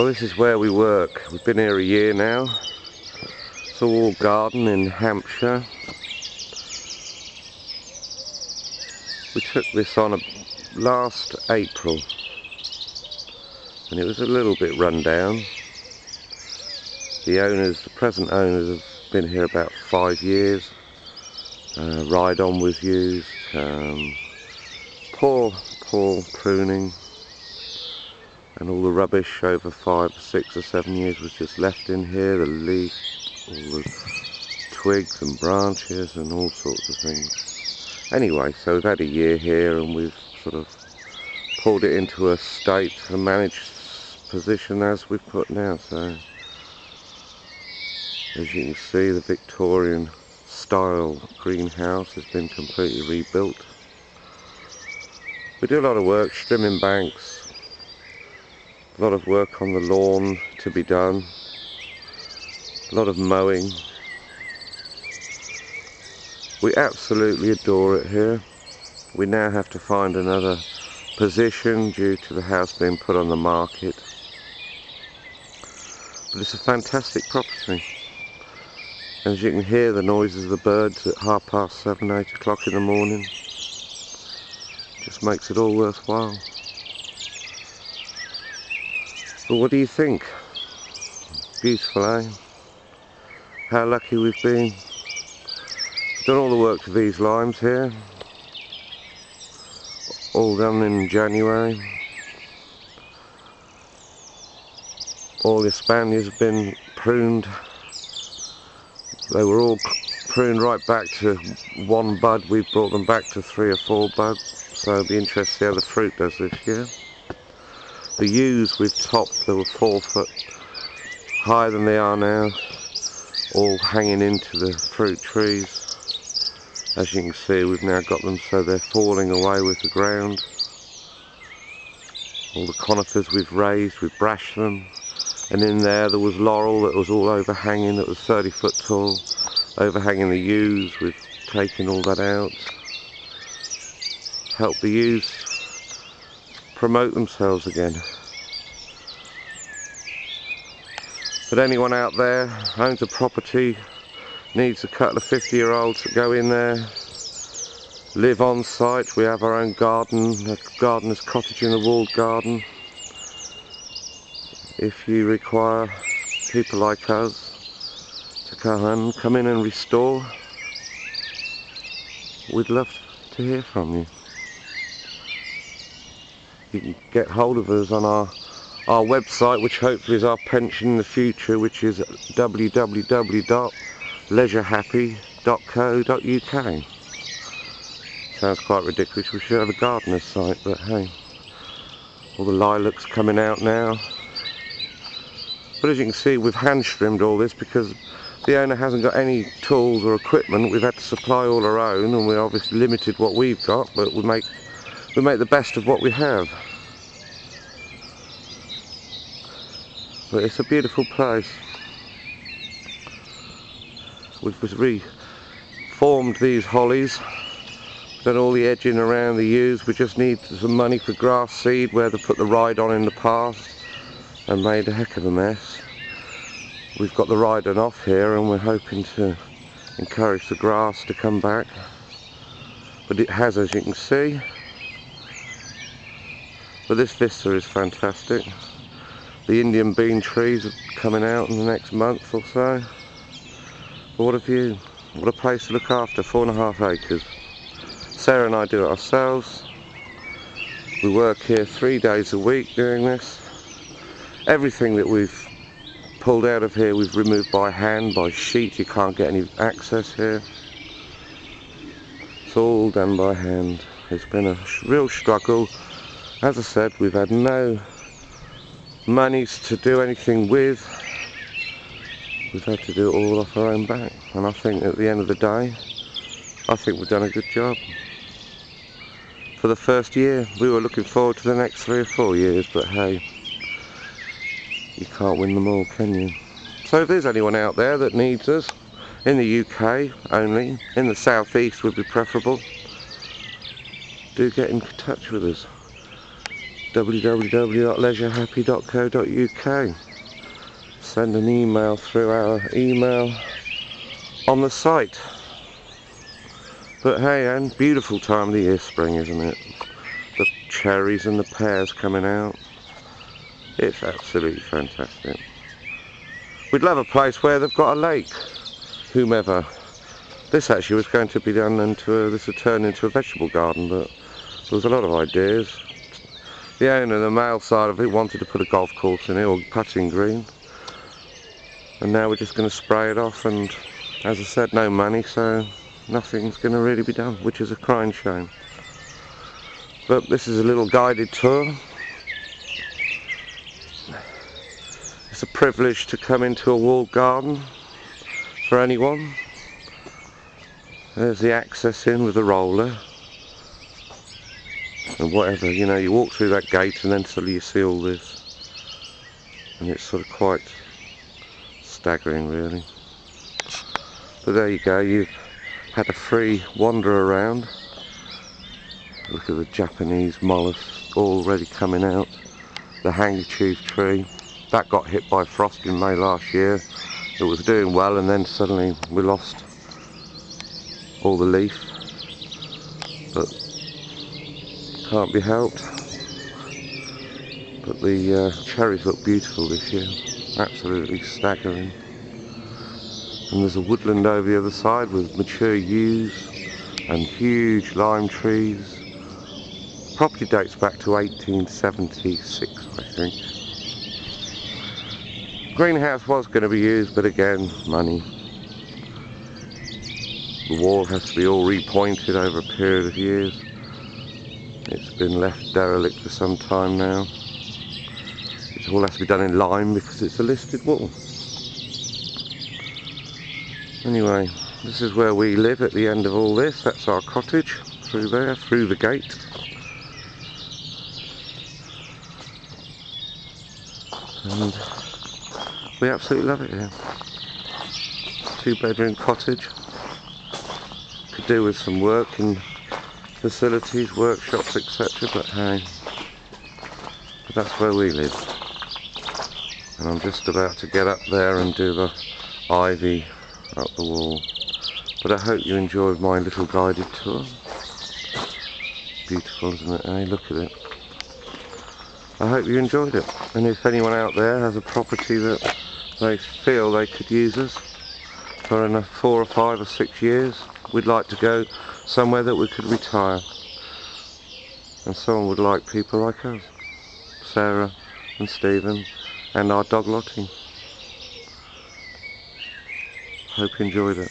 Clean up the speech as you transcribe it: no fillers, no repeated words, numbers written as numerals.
Well, this is where we work. We've been here a year now. It's a walled garden in Hampshire. We took this on last April and it was a little bit run down. The present owners have been here about 5 years. Ride-on was used, poor pruning, and all the rubbish over 5, 6 or 7 years was just left in here, the leaf, all the twigs and branches and all sorts of things. Anyway, so we've had a year here and we've sort of pulled it into a state, a managed position as we've put now. So as you can see, the Victorian style greenhouse has been completely rebuilt. We do a lot of work, trimming banks, a lot of work on the lawn to be done, a lot of mowing. We absolutely adore it here. We now have to find another position due to the house being put on the market. But it's a fantastic property. As you can hear the noises of the birds at 7:30, 8 o'clock in the morning. Just makes it all worthwhile. But what do you think? Beautiful, eh? How lucky we've been. Done all the work to these limes here. All done in January. All the Spaniards have been pruned. They were all pruned right back to 1 bud. We've brought them back to 3 or 4 buds. So it'll be interesting to see how the fruit does this year. The yews we've topped, they were 4 foot higher than they are now, all hanging into the fruit trees. As you can see, we've now got them so they're falling away with the ground. All the conifers we've raised, we've brashed them. And in there was laurel that was all overhanging, that was 30 foot tall, overhanging the yews. We've taken all that out. Help the yews promote themselves again. But anyone out there owns a property, needs a couple of 50-year-olds that go in there, live on site. We have our own garden, a gardener's cottage in the walled garden. If you require people like us to come in and restore, we'd love to hear from you. You can get hold of us on our website, which hopefully is our pension in the future, which is www.leisurehappy.co.uk. Sounds quite ridiculous, we should have a gardener's site, but hey, all the lilacs coming out now. But as you can see, we've hand trimmed all this because the owner hasn't got any tools or equipment. We've had to supply all our own, and we're obviously limited what we've got, but we make the best of what we have. But it's a beautiful place. We've reformed these hollies, done all the edging around the yews. We just need some money for grass seed where they put the ride-on in the past and made a heck of a mess. We've got the ride-on off here and we're hoping to encourage the grass to come back. But it has, as you can see. But this vista is fantastic. The Indian bean trees are coming out in the next month or so. But what a view. What a place to look after, 4.5 acres. Sarah and I do it ourselves. We work here 3 days a week doing this. Everything that we've pulled out of here we've removed by hand, by sheet. You can't get any access here. It's all done by hand. It's been a real struggle. As I said, we've had no monies to do anything with. We've had to do it all off our own back. And I think at the end of the day, I think we've done a good job. For the first year, we were looking forward to the next 3 or 4 years, but hey, you can't win them all, can you? So if there's anyone out there that needs us, in the UK only, in the southeast would be preferable, do get in touch with us. www.leisurehappy.co.uk. Send an email through our email on the site. But hey, and beautiful time of the year, spring, isn't it? The cherries and the pears coming out. It's absolutely fantastic. We'd love a place where they've got a lake, whomever. This actually was going to be done into this would turn into a vegetable garden, but there was a lot of ideas. The owner, the male side of it, wanted to put a golf course in it, or putting green. And now we're just going to spray it off, and as I said, no money, so nothing's going to really be done, which is a crying shame. But this is a little guided tour. It's a privilege to come into a walled garden for anyone. There's the access in with the roller. And whatever, you know, you walk through that gate and then suddenly you see all this. And it's sort of quite staggering, really. But there you go, you've had a free wander around. Look at the Japanese mollusks already coming out. The handkerchief tree, that got hit by frost in May last year. It was doing well, and then suddenly we lost all the leaf. But can't be helped. But the cherries look beautiful this year, absolutely staggering. And there's a woodland over the other side with mature yews and huge lime trees. Property dates back to 1876, I think. Greenhouse was going to be used, but again, money. The wall has to be all repointed over a period of years. It's been left derelict for some time now. It all has to be done in lime because it's a listed wall. Anyway, this is where we live at the end of all this. That's our cottage, through there, through the gate. And we absolutely love it here. 2-bedroom cottage. Could do with some work and facilities, workshops, etc. But hey, that's where we live. And I'm just about to get up there and do the ivy up the wall. But I hope you enjoyed my little guided tour. Beautiful, isn't it? Hey, look at it. I hope you enjoyed it. And if anyone out there has a property that they feel they could use us for 4 or 5 or 6 years, we'd like to go somewhere that we could retire. And someone would like people like us. Sarah and Stephen and our dog Lottie. Hope you enjoyed it.